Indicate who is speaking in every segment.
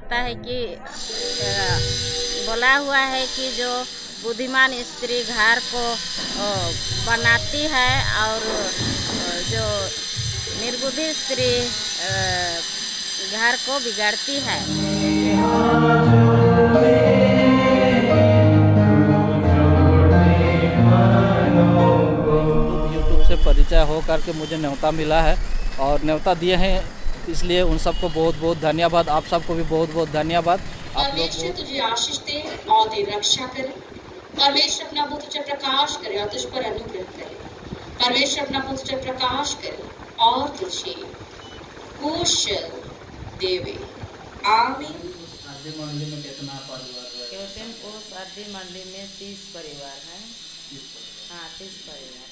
Speaker 1: जाता है कि बोला हुआ है कि जो बुद्धिमान स्त्री घर को बनाती है और जो निर्बुद्धि स्त्री घर को बिगाड़ती है।
Speaker 2: यूट्यूब से परिचय हो करके मुझे न्योता मिला है और न्योता दिए हैं, इसलिए उन सबको बहुत बहुत धन्यवाद। आप सबको भी बहुत बहुत धन्यवाद। आप लोग
Speaker 3: तुझे आशीष दे और तेरी रक्षा करे। परमेश्वर अपना मुख तुझे प्रकाश करे और तुझ पर अनुग्रह करे। परमेश्वर अपना मुख तुझे प्रकाश करे और तुझे कुशल देवे। आमीन।
Speaker 2: आरडी मंडली में कितना परिवार है?
Speaker 1: केवटेनपुर आरडी मंडली में 30 परिवार हैं। 30 परिवार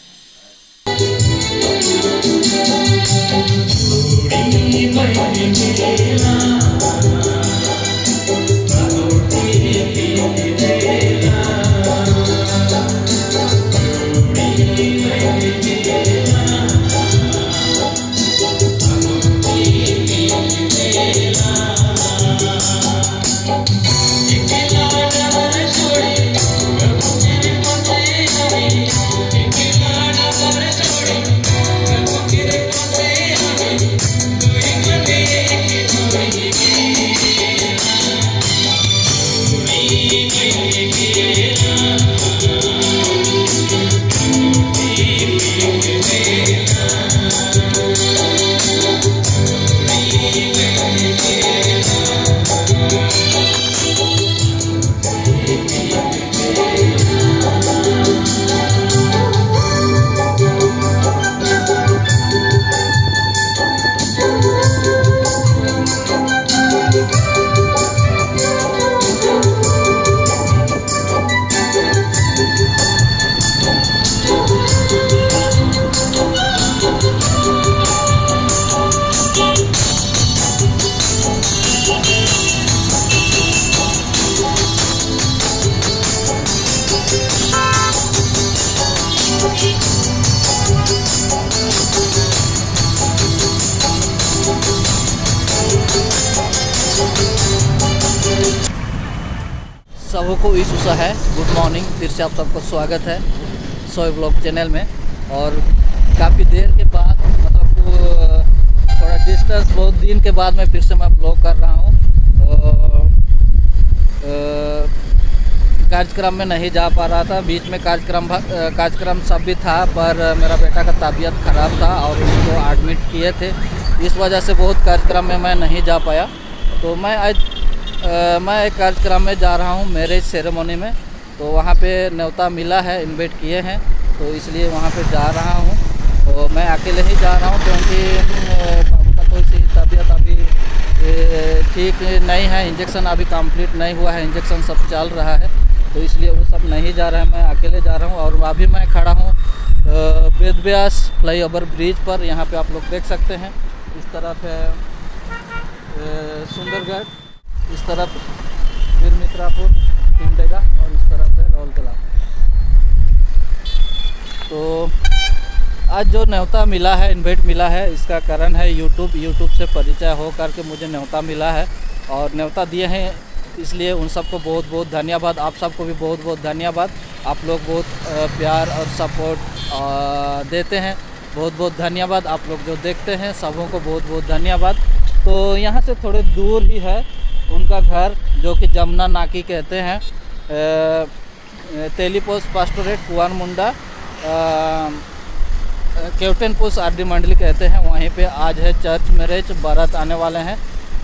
Speaker 2: सबको ईशुसा है। Good morning. फिर से आप सबको स्वागत है सोए ब्लॉग चैनल में। और काफ़ी देर के बाद मतलब थोड़ा डिस्टेंस, बहुत दिन के बाद मैं फिर से ब्लॉग कर रहा हूँ। कार्यक्रम में नहीं जा पा रहा था, बीच में कार्यक्रम सब भी था, पर मेरा बेटा का तबीयत ख़राब था और उसको एडमिट किए थे। इस वजह से बहुत कार्यक्रम में मैं नहीं जा पाया। तो मैं एक कार्यक्रम में जा रहा हूँ, मैरिज सेरेमनी में। तो वहाँ पे न्योता मिला है, इनवाइट किए हैं, तो इसलिए वहाँ पे जा रहा हूँ। तो मैं अकेले ही जा रहा हूँ क्योंकि बाबू का थोड़ी सी तबीयत अभी ठीक नहीं है। इंजेक्शन अभी कंप्लीट नहीं हुआ है, इंजेक्शन सब चल रहा है, तो इसलिए वो सब नहीं जा रहा है, मैं अकेले जा रहा हूँ। और अभी मैं खड़ा हूँ वेदव्यास फ्लाईओवर ब्रिज पर। यहाँ पे आप लोग देख सकते हैं, इस तरफ है सुंदरगढ़, इस तरफ फिर मित्रापुर, सिमडेगा और इस तरफ है रौलकला। तो आज जो न्योता मिला है, इनवाइट मिला है, इसका कारण है यूट्यूब से परिचय हो करके मुझे न्योता मिला है और न्योता दिए हैं, इसलिए उन सबको बहुत बहुत धन्यवाद। आप सबको भी बहुत बहुत धन्यवाद। आप लोग बहुत प्यार और सपोर्ट देते हैं, बहुत बहुत धन्यवाद। आप लोग जो देखते हैं सबों को बहुत बहुत धन्यवाद। तो यहाँ से थोड़े दूर ही है उनका घर, जो कि जमुना नाकी कहते हैं, तेलीपोस्ट पास्टोरेट कुआनमुंडा, केवटेनपुर आरडी मंडली कहते हैं। वहीं पे आज है चर्च मैरिज, बारात आने वाले हैं।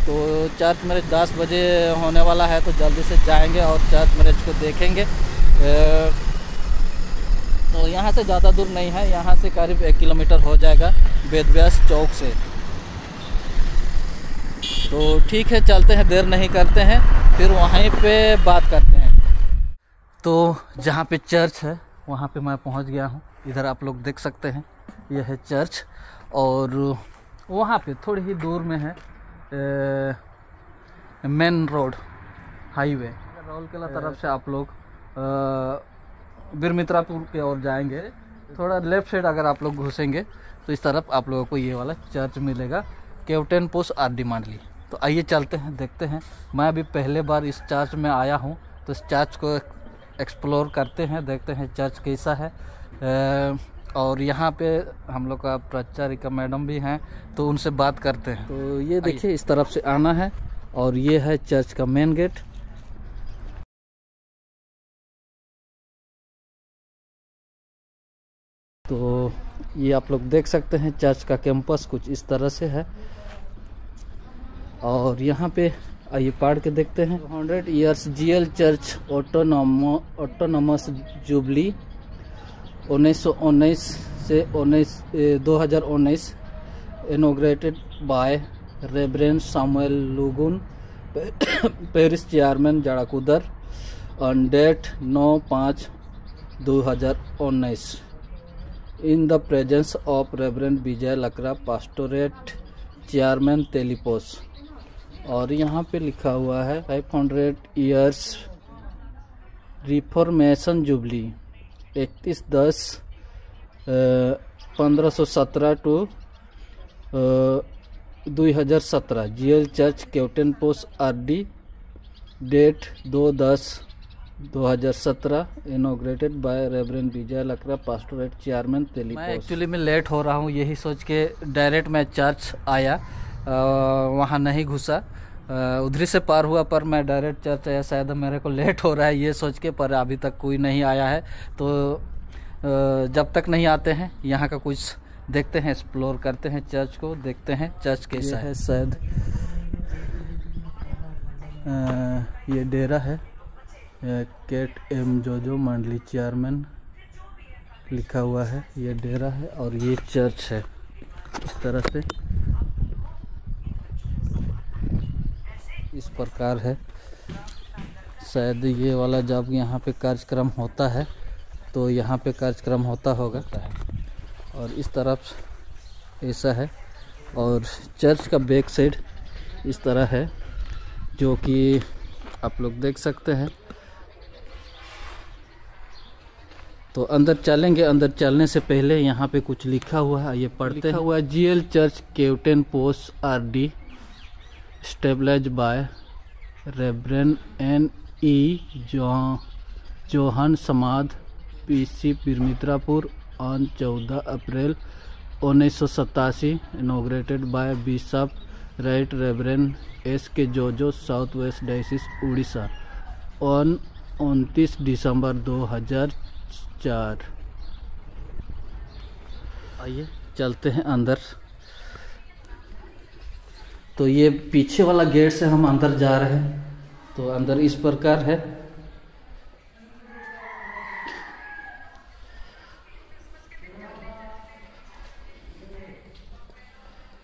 Speaker 2: तो चर्च मैरिज 10 बजे होने वाला है, तो जल्दी से जाएंगे और चर्च मैरिज को देखेंगे। तो यहाँ से ज़्यादा दूर नहीं है, यहाँ से करीब 1 किलोमीटर हो जाएगा वेदव्यास चौक से। तो ठीक है, चलते हैं, देर नहीं करते हैं, फिर वहीं पे बात करते हैं। तो जहाँ पे चर्च है वहाँ पे मैं पहुँच गया हूँ। इधर आप लोग देख सकते हैं, यह है चर्च और वहाँ पे थोड़ी ही दूर में है मेन रोड हाईवे। रौलकेला तरफ से आप लोग बिरमित्रापुर की ओर जाएंगे, थोड़ा लेफ्ट साइड अगर आप लोग घुसेंगे तो इस तरफ आप लोगों को ये वाला चर्च मिलेगा, केवटेनपुर आरडी मंडली। तो आइए चलते हैं, देखते हैं। मैं अभी पहले बार इस चर्च में आया हूँ, तो इस चर्च को एक्सप्लोर करते हैं, देखते हैं चर्च कैसा है। और यहाँ पे हम लोग का प्राचार्य मैडम भी हैं, तो उनसे बात करते हैं। तो ये देखिए, इस तरफ से आना है और ये है चर्च का मेन गेट। तो ये आप लोग देख सकते हैं, चर्च का कैंपस कुछ इस तरह से है। और यहाँ पे आइए पढ़ के देखते हैं। 100 years GL church autonomous jubilee 1919 से 2019 inaugurated by reverend Samuel Lugun, parish chairman Jarakudar, on date 9/5/2019 in the presence of reverend Vijay Lakra, pastorate chairman Telipos. और यहाँ पे लिखा हुआ है 500 years reformation jubilee 31/10/1517 to 2017 GL church Kewatan post RD, date 2/10/2017 inaugurated by reverend Vijay Lakra, pastorate chairman Telipos. मैं actually में late हो रहा हूँ, यही सोच के डायरेक्ट मैं चर्च आया, वहाँ नहीं घुसा, उधरी से पार हुआ, पर मैं डायरेक्ट चर्च आया। शायद मेरे को लेट हो रहा है ये सोच के, पर अभी तक कोई नहीं आया है। तो जब तक नहीं आते हैं यहाँ का कुछ देखते हैं, एक्सप्लोर करते हैं चर्च को, देखते हैं चर्च कैसा है। शायद ये डेरा है, केट एम जोजो मंडली चेयरमैन लिखा हुआ है, ये डेरा है। और ये चर्च है इस तरह से, इस प्रकार है। शायद ये वाला जब यहाँ पे कार्यक्रम होता है तो यहाँ पे कार्यक्रम होता होगा। और इस तरफ ऐसा है। और चर्च का बैक साइड इस तरह है, जो कि आप लोग देख सकते हैं। तो अंदर चलेंगे, अंदर चलने से पहले यहाँ पे कुछ लिखा हुआ है, ये पढ़ते हैं। लिखा हुआ है GL church Kewatan post RD, stabilise by reverend N.E. Johan Samadh, PC Piramitrapur, on 14 April 1987 inaugurated by bishop right reverend S.K. Jojo, south west diocese Orissa, on 29 December 2004। आइए चलते हैं अंदर। तो ये पीछे वाला गेट से हम अंदर जा रहे हैं। तो अंदर इस प्रकार है।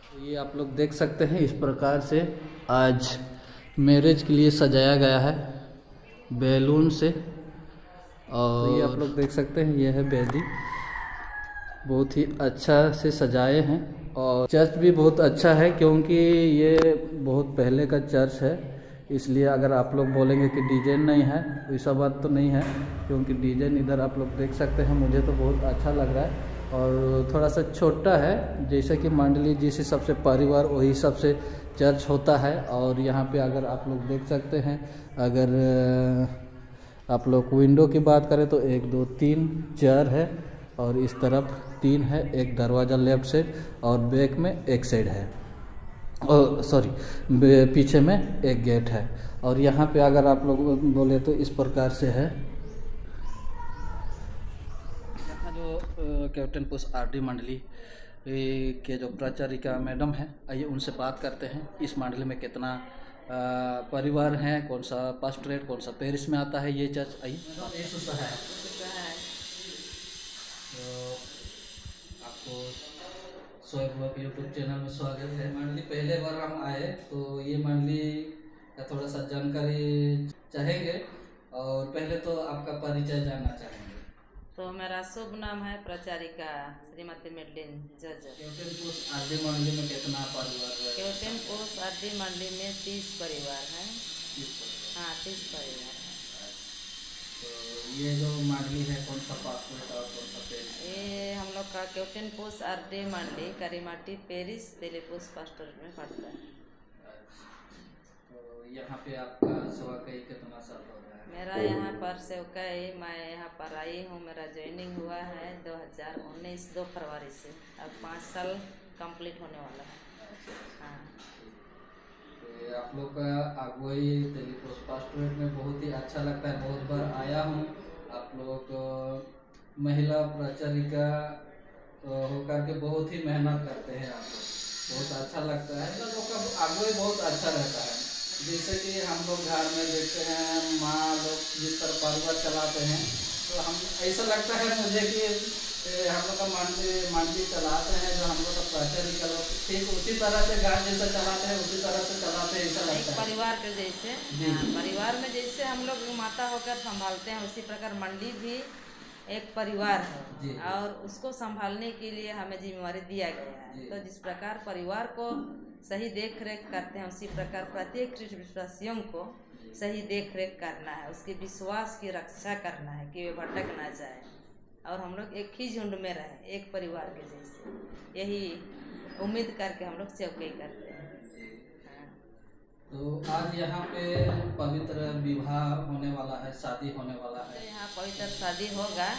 Speaker 2: तो ये आप लोग देख सकते हैं, इस प्रकार से आज मैरिज के लिए सजाया गया है बैलून से। और तो ये आप लोग देख सकते हैं, ये है बेदी, बहुत ही अच्छा से सजाए हैं। और चर्च भी बहुत अच्छा है, क्योंकि ये बहुत पहले का चर्च है, इसलिए अगर आप लोग बोलेंगे कि डिजाइन नहीं है, ऐसा बात तो नहीं है, क्योंकि डिजाइन इधर आप लोग देख सकते हैं। मुझे तो बहुत अच्छा लग रहा है। और थोड़ा सा छोटा है, जैसे कि मंडली जिस हिसाब से परिवार वही हिसाब से चर्च होता है। और यहाँ पे अगर आप लोग देख सकते हैं, अगर आप लोग विंडो की बात करें तो 1 2 3 4 है, और इस तरफ 3 है, एक दरवाज़ा लेफ्ट साइड, और बैक में एक साइड है, और सॉरी पीछे में एक गेट है। और यहाँ पे अगर आप लोग बोले तो इस प्रकार से है। यहाँ जो कैप्टन पोस्ट आरडी मंडली के जो प्राचार्य मैडम है, आइए उनसे बात करते हैं। इस मंडली में कितना परिवार हैं, कौन सा पास्टोरेट, कौन सा पेरिस में आता है ये चर्च। आइए तो आपको सोएब यूट्यूब चैनल में स्वागत है। मंडली पहले बार हम आए, तो ये मंडली का थोड़ा सा जानकारी चाहेंगे, और पहले तो आपका परिचय जानना चाहेंगे।
Speaker 1: तो मेरा शुभ नाम है प्राचार्य श्रीमती मेडलिन जज।
Speaker 2: केवटन पोस्ट आरडी मंडली में कितना परिवार है?
Speaker 1: केवटन पोस्ट आरडी मंडली में 30 परिवार हैं।
Speaker 2: 30 परिवार।
Speaker 1: हाँ, 30 परिवार है।
Speaker 2: तो ये जो मंडली है, कौन सा पासपोर्ट और कौन सा पेरिस?
Speaker 1: ये हम लोग का केवटन पोस्ट आरडी मंडली करीमाटी पेरिस तेलीपोस पास्टोरेट में पड़ता है।
Speaker 2: यहाँ पे आपका सेवकाई कितना साल हो रहा है?
Speaker 4: मेरा यहाँ पर सेवकाई, मैं यहाँ पर आई हूँ, मेरा ज्वाइनिंग हुआ है 2019 2 फरवरी से। अब 5 साल कंप्लीट होने वाला है। हाँ,
Speaker 2: तो आप लोग का अगुवाई दिल्ली पोस्ट पास्टोरेट में बहुत ही अच्छा लगता है। बहुत बार आया हूँ। आप लोग महिला प्रचारिका होकर के बहुत ही मेहनत करते हैं। आप लोग बहुत अच्छा लगता है। तो लोग का अगुवाई बहुत अच्छा रहता है। जैसे कि हम लोग घर में देखते हैं माँ लोग जिस तरह परिवार चलाते हैं, तो हम ऐसा लगता है मुझे कि हम लोग का मंडी चलाते हैं, जो हम लोग का प्रचारिका लोग ठीक उसी तरह से घर जैसा चलाते हैं, उसी तरह से चलाते हैं, ऐसा
Speaker 4: एक
Speaker 2: लगता है।
Speaker 4: परिवार के जैसे, हाँ, परिवार में जैसे हम लोग माता होकर संभालते हैं, उसी प्रकार मंडी भी एक परिवार है और उसको संभालने के लिए हमें जिम्मेवारी दिया गया है। तो जिस प्रकार परिवार को सही देख रेख करते हैं, उसी प्रकार प्रत्येक विश्वासियों को सही देख रेख करना है, उसके विश्वास की रक्षा करना है कि वे भटक ना जाए और हम लोग एक ही झुंड में रहें, एक परिवार के जैसे। यही उम्मीद करके हम लोग सेवकाई करते हैं।
Speaker 2: तो आज यहाँ पे पवित्र विवाह होने वाला है, शादी होने वाला है।
Speaker 4: यहाँ पवित्र शादी होगा,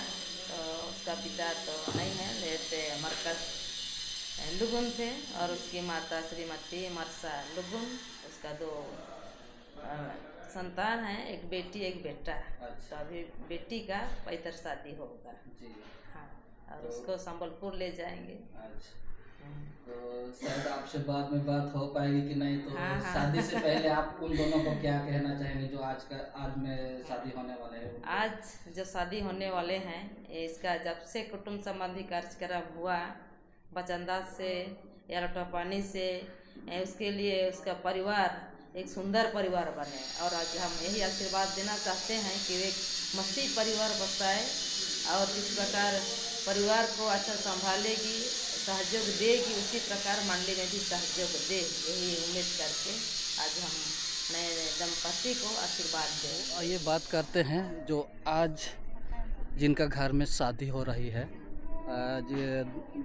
Speaker 4: तो उसका पिता तो नहीं है, लेते मरकज लुगुन थे और उसकी माता श्रीमती मरसा लुगुन। उसका 2 संतान है, एक बेटी एक बेटा।
Speaker 2: अच्छा।
Speaker 4: तो अभी बेटी का पवित्र शादी होगा
Speaker 2: जी।
Speaker 4: हाँ, और उसको संबलपुर ले जाएंगे।
Speaker 2: अच्छा। तो शायद आपसे बाद में बात हो पाएगी कि नहीं, तो
Speaker 4: हाँ, हाँ।
Speaker 2: शादी से पहले आप उन दोनों को क्या कहना चाहेंगे जो आज में शादी होने वाले हैं?
Speaker 4: आज जो शादी होने वाले हैं, इसका जब से कुटुंब संबंधी कार्यक्रम हुआ, वचनदास से या लौटा पानी से, उसके लिए उसका परिवार एक सुंदर परिवार बने। और आज हम यही आशीर्वाद देना चाहते हैं कि एक मसीह परिवार बसाए और जिस प्रकार परिवार को अच्छा संभालेगी, सहयोग देगी, उसी प्रकार मंडली में भी सहयोग दे, यही उम्मीद करके आज हम नए दंपति को आशीर्वाद दें।
Speaker 2: और ये बात करते हैं जो आज जिनका घर में शादी हो रही है, आज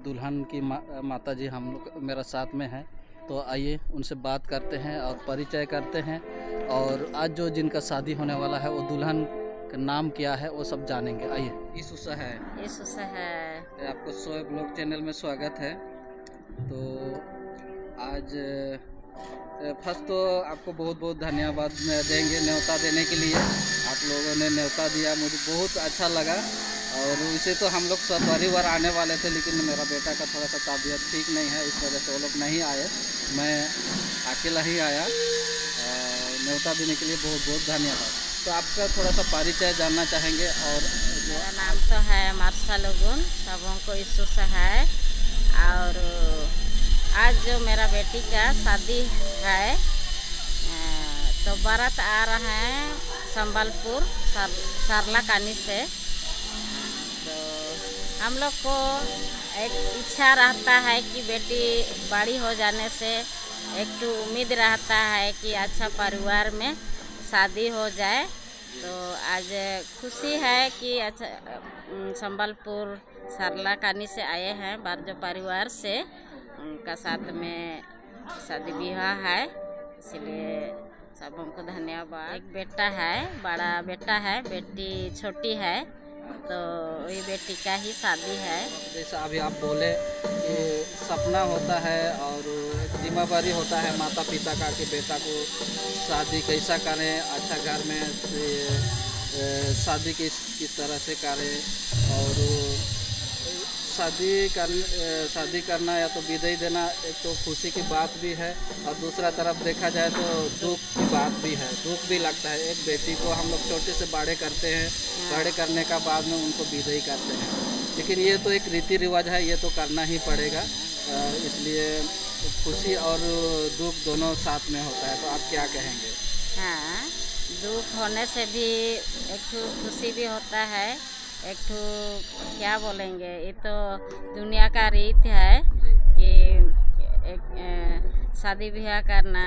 Speaker 2: दुल्हन की माता जी हम लोग मेरा साथ में है। तो आइए उनसे बात करते हैं और परिचय करते हैं, और आज जो जिनका शादी होने वाला है वो दुल्हन का नाम क्या है वो सब जानेंगे। आइए। ईसुसा है।
Speaker 1: ईसुसा है।
Speaker 2: आपको शोएब ब्लॉग चैनल में स्वागत है। तो आज फर्स्ट तो आपको बहुत बहुत धन्यवाद देंगे न्योता देने के लिए। आप लोगों ने न्योता दिया, मुझे बहुत अच्छा लगा। और इसे तो हम लोग सब परिवार आने वाले थे, लेकिन मेरा बेटा का थोड़ा सा तबीयत ठीक नहीं है, इस वजह से वो लोग नहीं आए, मैं अकेला ही आया। न्योता देने के लिए बहुत बहुत धन्यवाद। तो आपका थोड़ा सा परिचय जानना चाहेंगे। और
Speaker 1: मेरा नाम तो है मरसा लुगुन, सबों को ईसुसा है। और आज जो मेरा बेटी का शादी है, तो बारात आ रहा है संबलपुर सरला कानी से। तो हम लोग को एक इच्छा रहता है कि बेटी बड़ी हो जाने से एक तो उम्मीद रहता है कि अच्छा परिवार में शादी हो जाए। तो आज खुशी है कि अच्छा संबलपुर सरला कानी से आए हैं बारजो परिवार से, उनका साथ में शादी विवाह है, इसलिए सबों को धन्यवाद। एक बेटा है, बड़ा बेटा है, बेटी छोटी है, तो वही बेटी का ही शादी है।
Speaker 2: जैसा अभी आप बोले कि सपना होता है और जिम्मेदारी होता है माता पिता का कि बेटा को शादी कैसा करें, अच्छा घर में शादी किस तरह से करें। और शादी करना या तो विदाई देना एक तो खुशी की बात भी है, और दूसरा तरफ देखा जाए तो दुख की बात भी है। दुख भी लगता है, एक बेटी को हम लोग छोटे से बड़े करते हैं, बड़े करने का बाद में उनको विदाई करते हैं, लेकिन ये तो एक रीति रिवाज है, ये तो करना ही पड़ेगा। इसलिए खुशी और दुख दोनों साथ में होता है। तो आप क्या कहेंगे?
Speaker 1: हाँ, दुख होने से भी एक खुशी भी होता है, एक तो क्या बोलेंगे, ये तो दुनिया का रीत है कि एक शादी ब्याह करना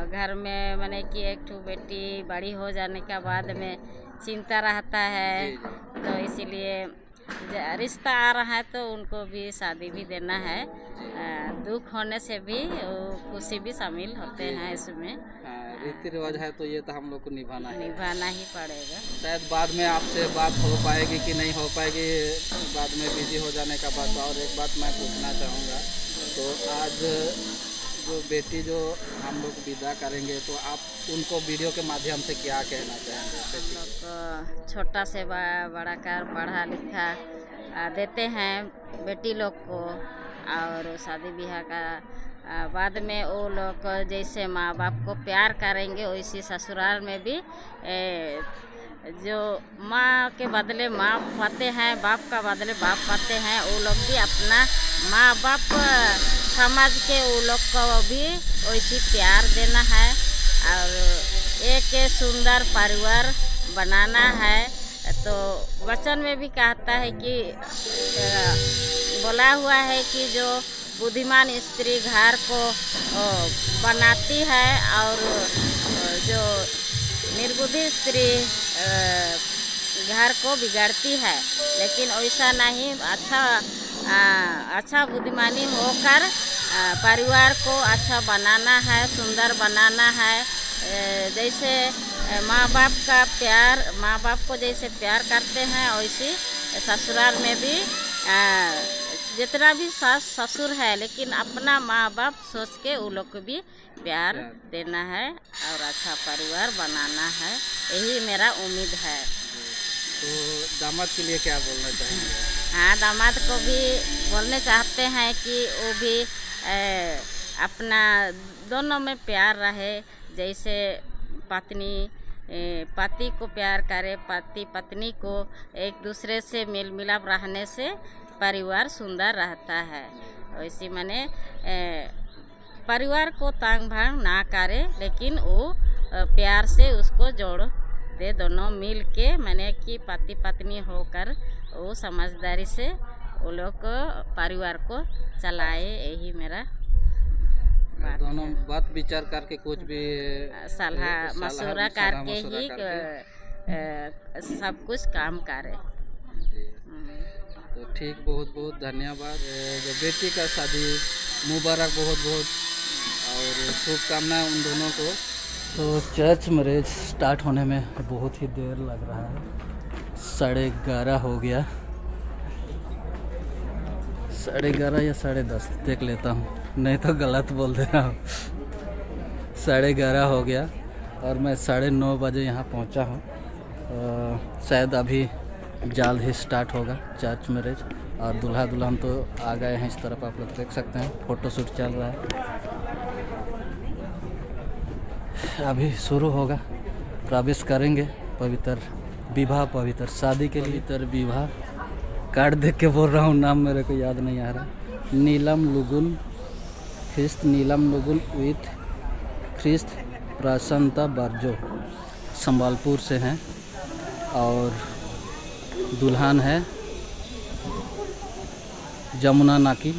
Speaker 1: घर में, माने कि एक तो बेटी बड़ी हो जाने के बाद में चिंता रहता है। तो इसीलिए रिश्ता आ रहा है तो उनको भी शादी भी देना है। दुख होने से भी खुशी भी शामिल होते हैं इसमें।
Speaker 2: रीति रिवाज है तो ये तो हम लोग को निभाना
Speaker 1: ही पड़ेगा।
Speaker 2: शायद बाद में आपसे बात हो पाएगी कि नहीं हो पाएगी, बाद में बिजी हो जाने का बात। और एक बात मैं पूछना चाहूँगा, तो आज जो बेटी जो हम लोग विदा करेंगे तो आप उनको वीडियो के माध्यम से क्या कहना चाहेंगे?
Speaker 1: हम लोग छोटा से बड़ा कर पढ़ा लिखा देते हैं बेटी लोग को, और शादी ब्याह का बाद में वो लोग जैसे माँ बाप को प्यार करेंगे वैसे ससुराल में भी जो माँ के बदले माँ पाते हैं, बाप का बदले बाप पाते हैं, वो लोग भी अपना माँ बाप समझ के वो लोग को भी वैसे प्यार देना है और एक सुंदर परिवार बनाना है। तो वचन में भी कहता है कि बोला हुआ है कि जो बुद्धिमान स्त्री घर को बनाती है और जो निर्बुद्धि स्त्री घर को बिगाड़ती है। लेकिन वैसा नहीं, अच्छा बुद्धिमानी होकर परिवार को अच्छा बनाना है, सुंदर बनाना है। जैसे माँ बाप को जैसे प्यार करते हैं वैसे ससुराल में भी जितना भी सास ससुर है लेकिन अपना माँ बाप सोच के वो लोग को भी प्यार देना है और अच्छा परिवार बनाना है, यही मेरा उम्मीद है।
Speaker 2: तो दामाद के लिए क्या बोलना चाहेंगे?
Speaker 1: हाँ, दामाद को भी बोलने चाहते हैं कि वो भी अपना दोनों में प्यार रहे। जैसे पति को प्यार करे, पति पत्नी को एक दूसरे से मेल मिलाप रहने से परिवार सुंदर रहता है। वैसे मैंने परिवार को तांग भांग ना करे, लेकिन वो प्यार से उसको जोड़ दे, दोनों मिल के मैंने कि पति पत्नी होकर वो समझदारी से वो लोग परिवार को चलाए, यही मेरा
Speaker 2: दोनों बात विचार करके कुछ भी
Speaker 1: सलाह मशवरा करके ही सब कुछ काम करे।
Speaker 2: तो ठीक, बहुत बहुत धन्यवाद। जो बेटी का शादी मुबारक, बहुत बहुत और शुभकामनाएं उन दोनों को। तो चर्च मैरिज स्टार्ट होने में बहुत ही देर लग रहा है, 11:30 हो गया, 11:30 या 10:30 देख लेता हूँ, नहीं तो गलत बोल दे रहा हूँ। 11:30 हो गया और मैं 9:30 बजे यहाँ पहुँचा हूँ। शायद अभी जल्द ही स्टार्ट होगा चर्च मैरिज। और दूल्हा दुल्हन तो आ गए हैं, इस तरफ आप लोग देख सकते हैं, फ़ोटोशूट चल रहा है। अभी शुरू होगा, प्रवेश करेंगे पवित्र विवाह, पवित्र शादी के लिए। पवित्र विवाह कार्ड देख के बोल रहा हूँ, नाम मेरे को याद नहीं आ रहा। नीलम लुगुन विथ ख्रिस्त प्रसन्नता बारजो संबलपुर से हैं और दुल्हन है जमुना नाकी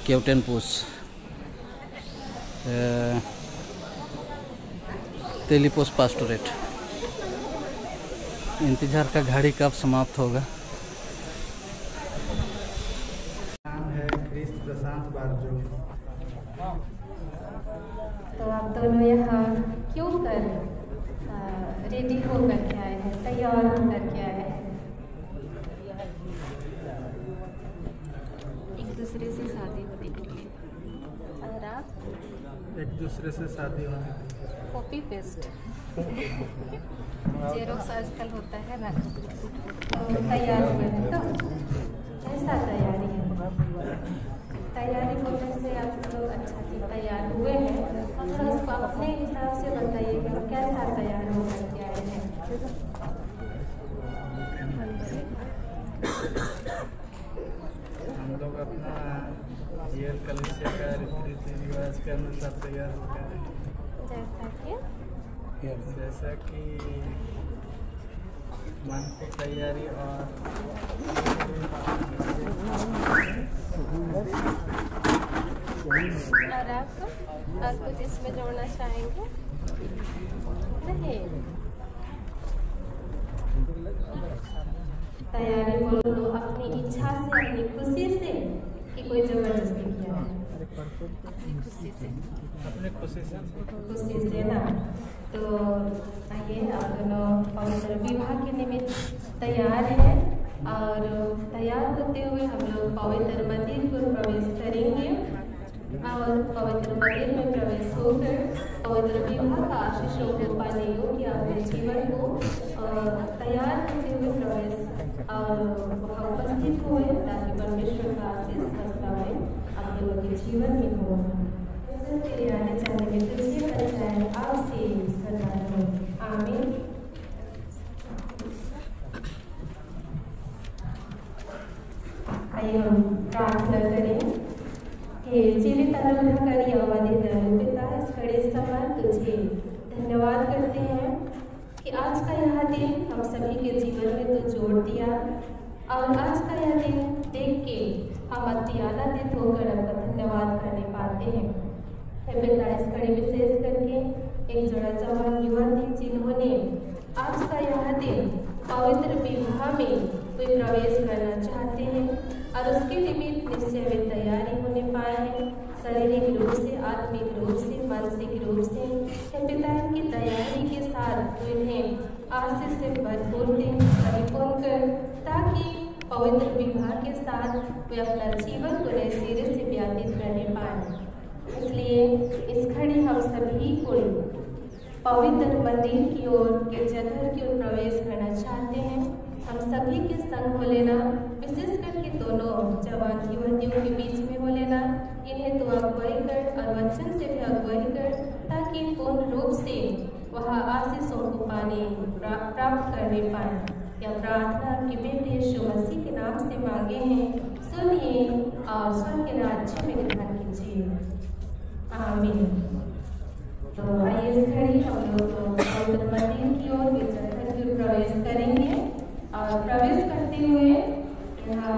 Speaker 2: केवटेनपुस, तेलीपोस पास्टोरेट। इंतज़ार का घड़ी कब समाप्त होगा।
Speaker 5: नाम है ख्रिस्त प्रशांत बारजो।
Speaker 6: तो आप दोनों यहाँ क्यों कर रेडी होकर के आए हैं, तैयार होकर के आए हैं? एक दूसरे से शादी होने के लिए। और आप?
Speaker 5: एक दूसरे से शादी होने के लिए।
Speaker 6: कॉपी पेस्ट जेरोक्स आजकल होता है ना। तो तैयार हुए हैं, तो कैसा तैयारी है? तैयारी होने से आप लोग अच्छा से तैयार हुए हैं, और उसको अपने हिसाब से बताइएगा कैसा तैयार हो करके आए हैं।
Speaker 5: हम लोग अपना जीएल कलिसिया का रीति रिवाज के अनुसार तैयार हो गए हैं। जैसा कि मन की तैयारी और
Speaker 6: आप और कुछ इसमें जोड़ना चाहेंगे? नहीं। तैयारी बोलो तो अपनी इच्छा से, अपनी खुशी से कि कोई जबरदस्ती किया है?
Speaker 5: अपने खुशी से
Speaker 6: ना। तो आइए आप दोनों पवित्र विवाह के निमित्त तैयार हैं और तैयार होते हुए हम लोग पवित्र मंदिर को प्रवेश करेंगे और पवित्र मंदिर में प्रवेश होकर पवित्र विवाह का आशीषों को पाने योग्य अपने जीवन को तैयार होते हुए प्रवेश और वहाँ उपस्थित हुए ताकि परमेश्वर का आशीष वास्तव में आप लोगों के जीवन में हो। तेरे आने जाने में तुझे कर जाए आपसे सदा हो। आमीन। आइए हम प्रार्थना करें कि जीवित अनुग्रहकारी अवधि दयालु पिता, इस कड़े समय तुझे धन्यवाद करते हैं कि आज का यह दिन हम सभी के जीवन में तो जोड़ दिया और आज का यह दिन देख के हम अति आनंदित होकर आपका धन्यवाद करने पाते हैं। हे पिता, इस कड़ी विशेष करके एक जोड़ा जवान युवती जिन्होंने आज का यह दिन पवित्र विवाह में वे प्रवेश करना चाहते हैं और उसके निमित्त निश्चय वे तैयारी होने पाए हैं, शारीरिक रूप से, आत्मिक रूप से, मानसिक रूप से। हे पिता, इनकी तैयारी के साथ इन्हें आशीष से भरपूर दें, परिपूर्ण कर, ताकि पवित्र विवाह के साथ वे अपना जीवन को नए सिरे से व्यतीत करने पाए। इसलिए इस घड़ी हम सभी को पवित्र मंदिर की ओर के जगह की ओर प्रवेश करना चाहते हैं। हम सभी के संग हो लेना, विशेष करके दोनों जवान युवतियों के बीच में हो लेना। इन्हें तो अगुवाई कर और वचन से भी अगुवाई कर, ताकि पूर्ण रूप से वह आशीषों को पाने प्राप्त करने पाए। यह प्रार्थना आपके बेटे यीशु मसीह के नाम से मांगे हैं, सुनिए और स्वर्ग के राज्य में ग्रहण कीजिए। आमीन। तो आइए इस घड़ी हम लोग पवित्र मंदिर की ओर गिरजाघर की ओर प्रवेश करेंगे और प्रवेश करते हुए यहाँ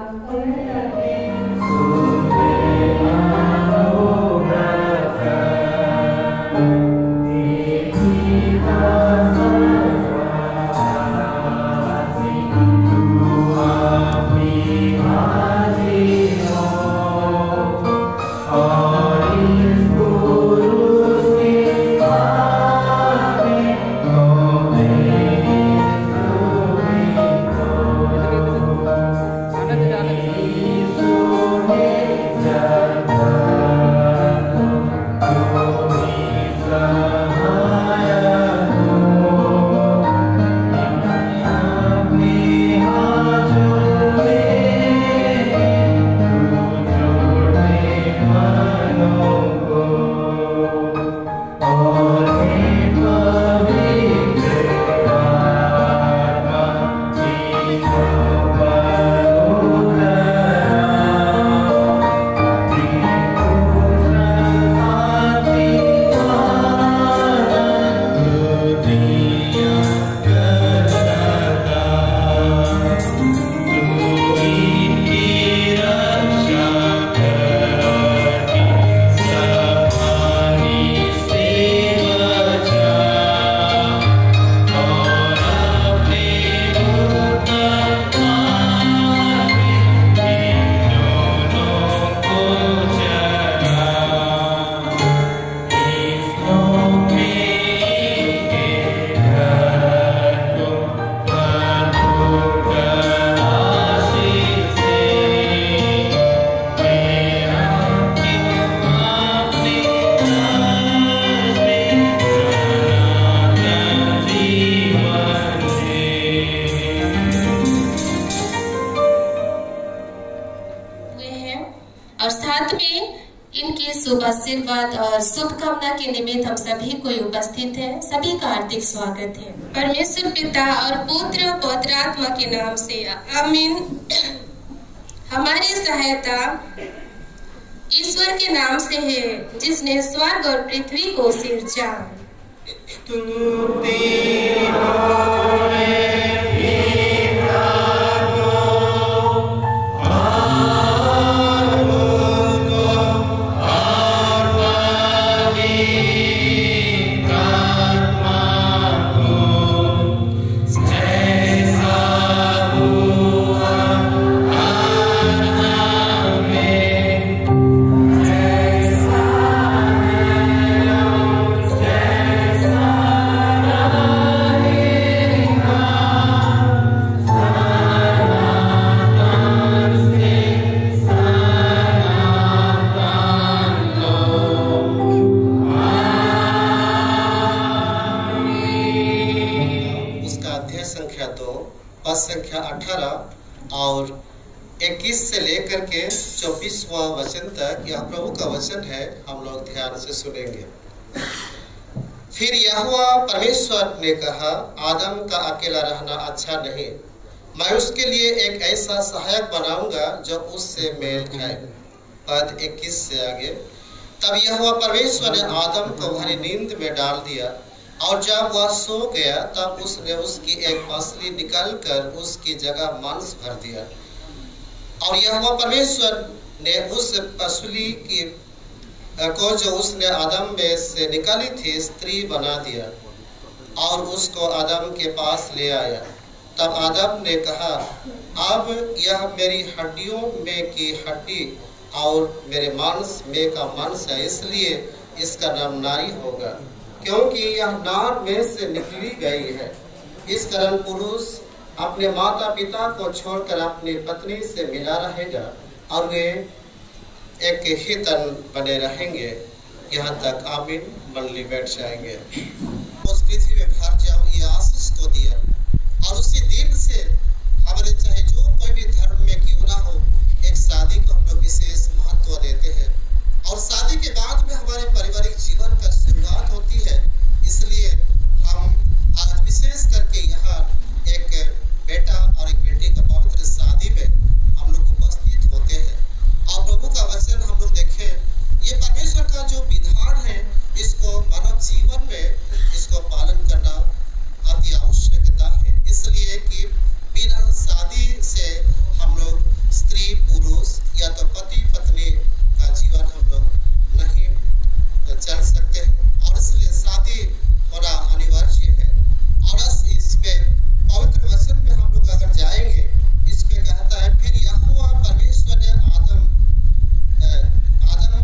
Speaker 6: आशीर्वाद और शुभकामना के निमित्त हम सभी कोई उपस्थित हैं। सभी का हार्दिक स्वागत है परमेश्वर पिता और पुत्र और पवित्र आत्मा के नाम से, आमीन। हमारी सहायता ईश्वर के नाम से है, जिसने स्वर्ग और पृथ्वी को सिरजा।
Speaker 7: जैसा संख्या 2, पद संख्या 18 और 21 से लेकर के 24वां वचन तक यह प्रभु का वचन है। हम लोग ध्यान से सुनेंगे। फिर यहोवा परमेश्वर ने कहा, आदम का अकेला रहना अच्छा नहीं, मैं उसके लिए एक ऐसा सहायक बनाऊंगा जो उससे मेल खाए। पद 21 से आगे, तब यहोवा परमेश्वर ने आदम को भरी नींद में डाल दिया और जब वह सो गया तब उसने उसकी एक पसली निकालकर उसकी जगह मांस भर दिया। और यहोवा परमेश्वर ने उस पसली को जो उसने आदम में से निकाली थी स्त्री बना दिया और उसको आदम के पास ले आया। तब आदम ने कहा, अब यह मेरी हड्डियों में की हड्डी और मेरे मांस में का मांस है, इसलिए इसका नाम नारी होगा, क्योंकि यह नार में से निकली गई है। इस कारण पुरुष अपने माता पिता को छोड़कर अपनी पत्नी से मिला रहेगा और वे एक ही तन बने रहेंगे। यहाँ तक आमीन। मंडली बैठ जाएंगे। उस पृथ्वी में भर जाओ, ये आशीष को दिया और उसी दिन से हमारे चाहे जो कोई भी धर्म में क्यों ना हो, एक शादी को हम लोग विशेष महत्व देते हैं और शादी के बाद में हमारे पारिवारिक जीवन का शुरुआत होती है। इसलिए हम आज विशेष करके यहाँ एक बेटा और एक बेटी का पवित्र शादी में हम लोग उपस्थित होते हैं और प्रभु का वचन हम लोग देखें, ये परमेश्वर का जो विधान है, इसको मानव जीवन में इसको पालन करना अति आवश्यकता है। इसलिए कि बिना शादी से हम लोग स्त्री पुरुष या तो पति पत्नी का जीवन हम लोग नहीं चल सकते और इसलिए शादी होना अनिवार्य है। और इस पे पवित्र वचन में हम लोग अगर जाएंगे, इस पे कहता है, फिर यहोवा परमेश्वर ने आदम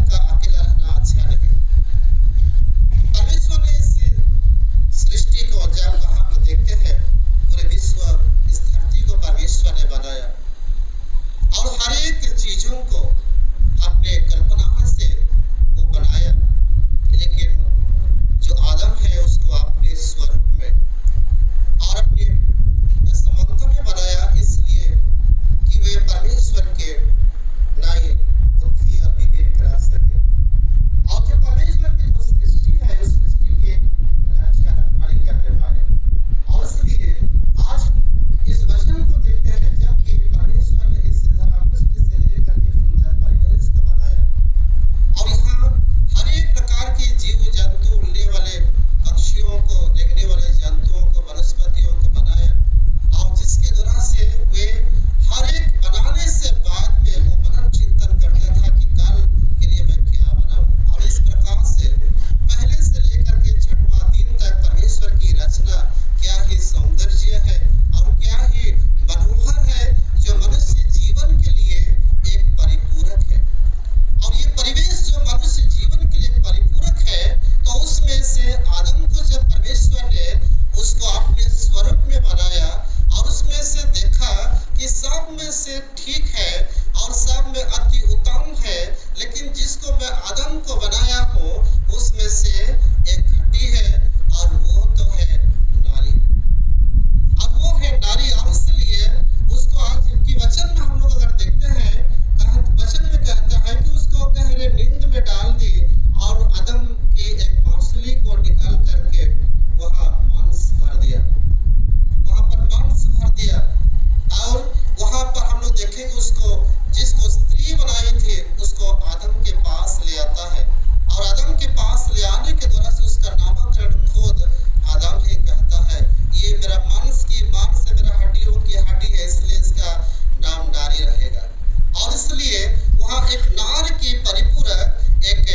Speaker 7: का अकेला रहना अच्छा नहीं। परमेश्वर ने इस सृष्टि को जब वहां पे देखते हैं, पूरे विश्व इस धरती को परमेश्वर ने बनाया और हर एक चीजों को अपने कल्पना से वो बनाया, लेकिन जो आदम है उसको अपने स्वरूप में और अपने समानता में बनाया, इसलिए कि वे परमेश्वर के नए बुद्धि और विवेक रख सके और जो परमेश्वर की जो सृष्टि है उस सृष्टि की रक्षा रखवाली करने पाए। और इसलिए आज इस वचन को देखते हैं, जबकि परमेश्वर ने इस धरा पृष्ठ से लेकर के सुंदर परिवेश को बनाया और यहाँ हर एक प्रकार के जीव जंतु, उड़ने वाले पक्षियों को, देखने वाले जंतुओं को, वनस्पतियों को बनाया और जिसके द्वारा से वे हर एक बनाने से बाद में वो मनन चिंतन करता था कि कल के लिए मैं क्या बनाऊं। और इस प्रकार से पहले से लेकर के 6वां दिन तक परमेश्वर की रचना क्या ही सौंदर्य है और क्या ही मनोहर है, जो मनुष्य जीवन के लिए एक परिपूरक है। और ये परिवेश जो मनुष्य जीवन के लिए परिपूरक है, तो उसमें से आदम को जब परमेश्वर ने उसको अपने स्वरूप में बनाया और उसमें से देखा कि सब में से ठीक है और सब में अति उत्तम है, लेकिन जिसको मैं आदम को बनाया हूँ उसमें से एक घटी है और वो तो है नारी। अब वो है नारी और इसलिए उसको आज की वचन में हम लोग अगर देखते हैं, वचन में कहता है कि उसको गहरे नींद में डाल दी और आदम की एक मछली को निकाल करके वहाँ मांस भर दिया, वहाँ पर मांस भर दिया। और वहाँ पर हम लोग देखेंगे उसको, जिसको स्त्री बनाई थी, उसको आदम के पास ले आता है और आदम के पास ले आने के द्वारा से उसका नामकरण खुद आदम ही कहता है, ये मेरा मांस की मांस है, मेरा हड्डियों की हड्डी है, इसलिए इसका नाम नारी रहेगा। और इसलिए वहाँ एक नार की परिपूरक एक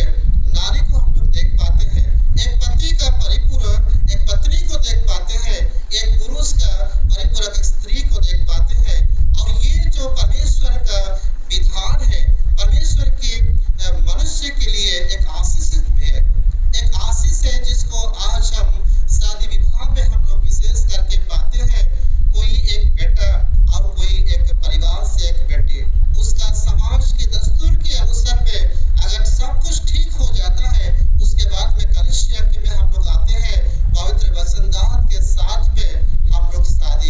Speaker 7: नारी को हम लोग देख पाते हैं, एक पति का परिपूरक एक पत्नी को देख पाते हैं, एक पुरुष का परिपूरक एक स्त्री को देख पाते हैं। और ये जो परमेश्वर का विधान है, परमेश्वर की मनुष्य के लिए एक आशीष है, एक आशीष है जिसको आज हम शादी विवाह में हम लोग विशेष करके पाते हैं। कोई एक बेटा और कोई एक परिवार से एक बेटी, उसका समाज की दस्तूर के अनुसार में अगर सब कुछ ठीक हो जाता है, उसके बाद में कलिसिया में हम लोग आते हैं, पवित्र वचनदान के साथ में हम लोग शादी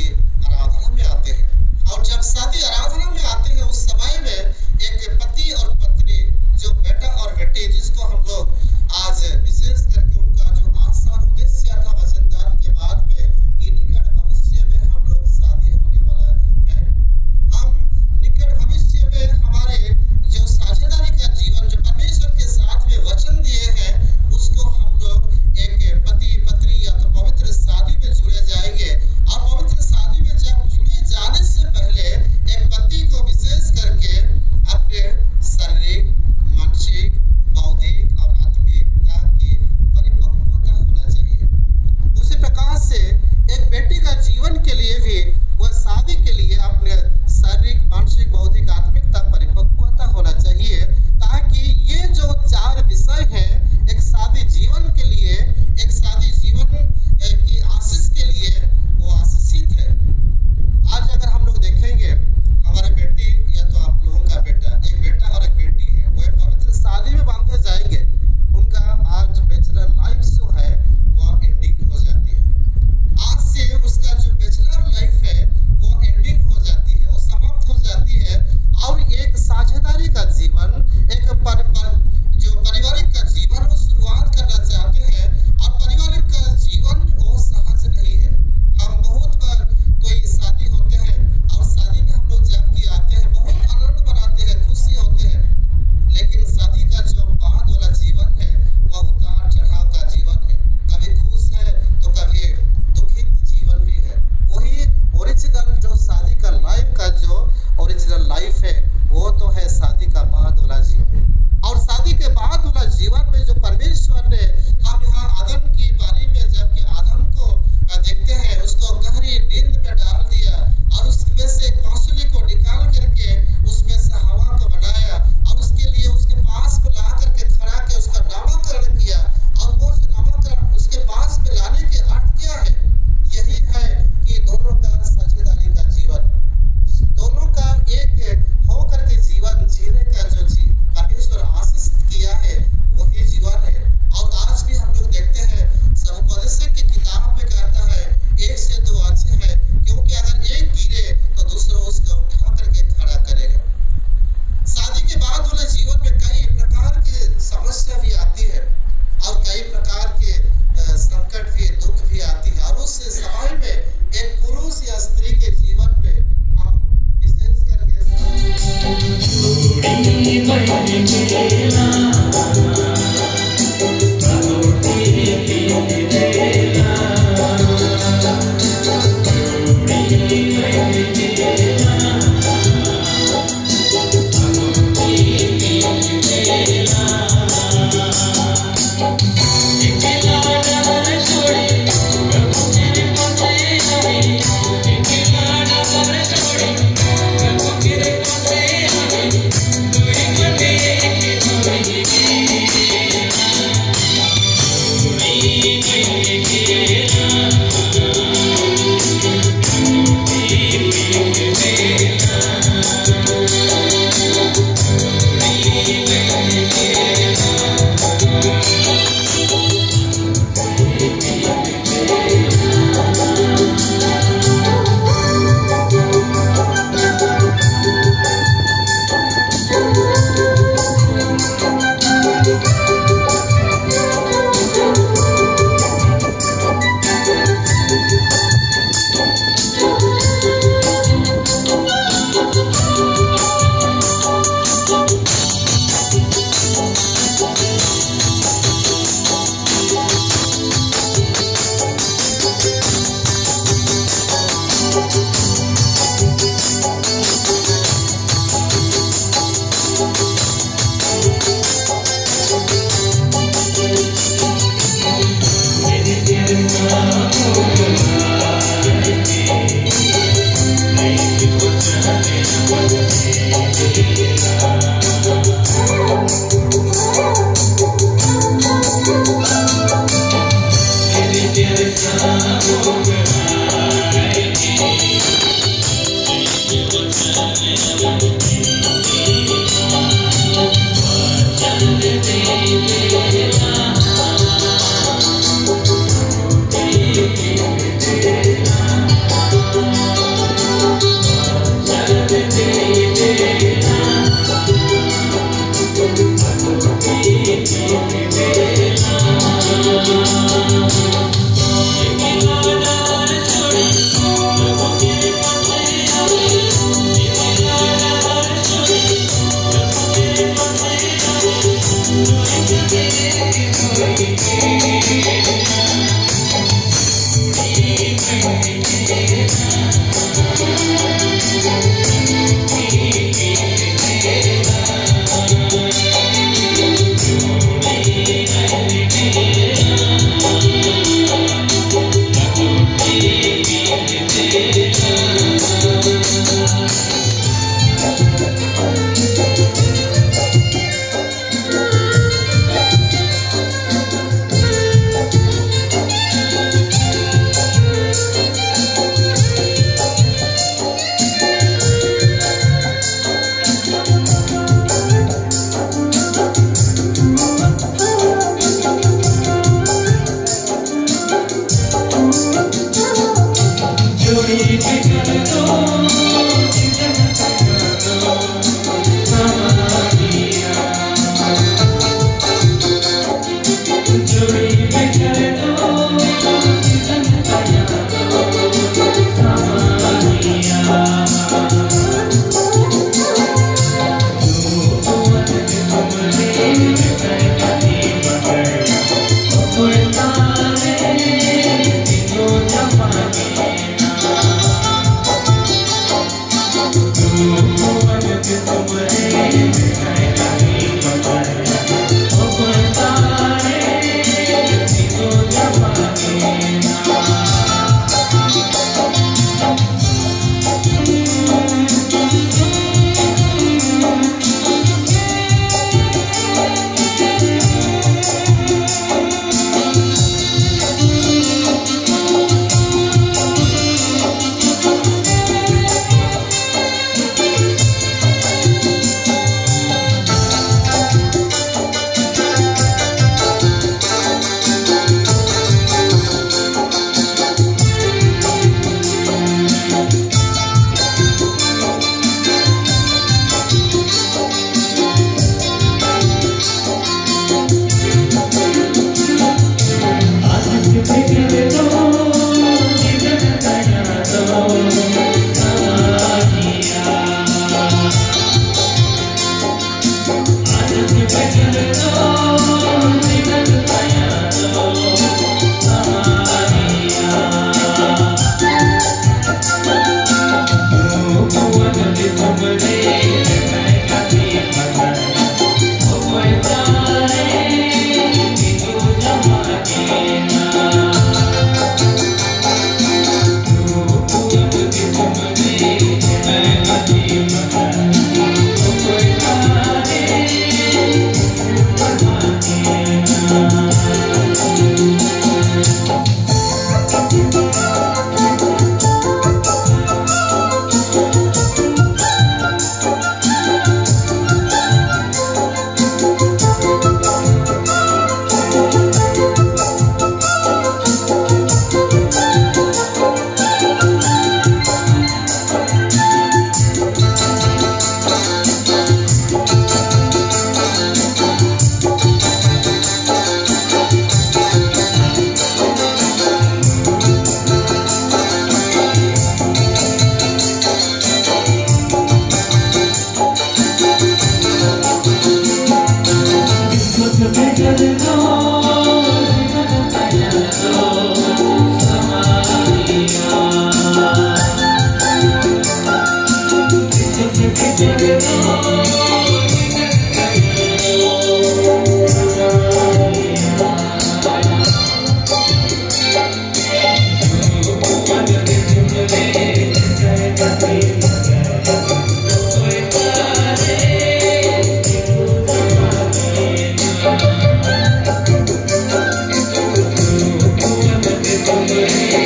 Speaker 7: जीवन के लिए भी वह शादी के लिए अपने शारीरिक, मानसिक, बौद्धिक, आत्मिकता परिपक्वता होना चाहिए, ताकि ये जो 4 विषय हैं एक शादी जीवन के लिए, एक शादी जीवन की आशीष के लिए वो आशीषित है। आज अगर हम लोग देखेंगे, हमारे बेटी या तो आप लोगों का बेटा, एक बेटा और एक बेटी है, वो पवित्र शादी में बांधे जाएंगे, उनका आज बैचलर लाइफ जो है वो एंडिंग हो जाती है। आज से उसका जो बैचलर लाइफ है वो एंडिंग हो जाती है।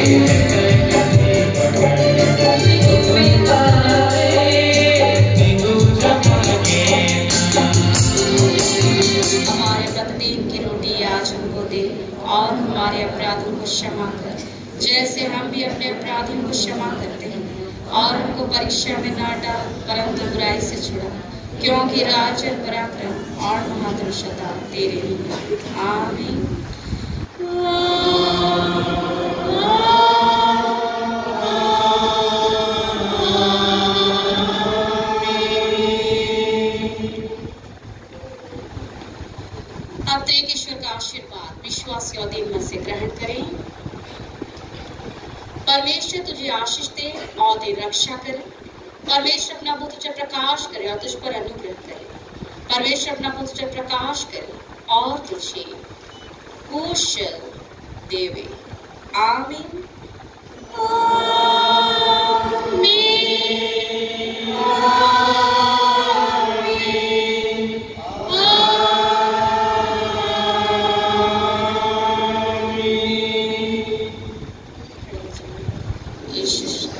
Speaker 3: हमारे प्रतिदिन की रोटी आज हमको दे और हमारे अपराधों को क्षमा कर जैसे हम भी अपने अपराधियों को क्षमा करते हैं और हमको परीक्षा में ना डाल परंतु बुराई से छुड़ा क्योंकि राज्य पराक्रम और महादुर्शता तेरे ही है। आमीन। अब तो एक ईश्वर का आशीर्वाद विश्वासी और दिन में से ग्रहण करें। परमेश्वर तुझे आशीष दे और तेरी रक्षा करे। परमेश्वर अपना मुख तुझे प्रकाश करे और तुझ पर अनुग्रह करे। परमेश्वर अपना मुख तुझे प्रकाश करे और तुझे कुशल देवे। आमीन। यीशु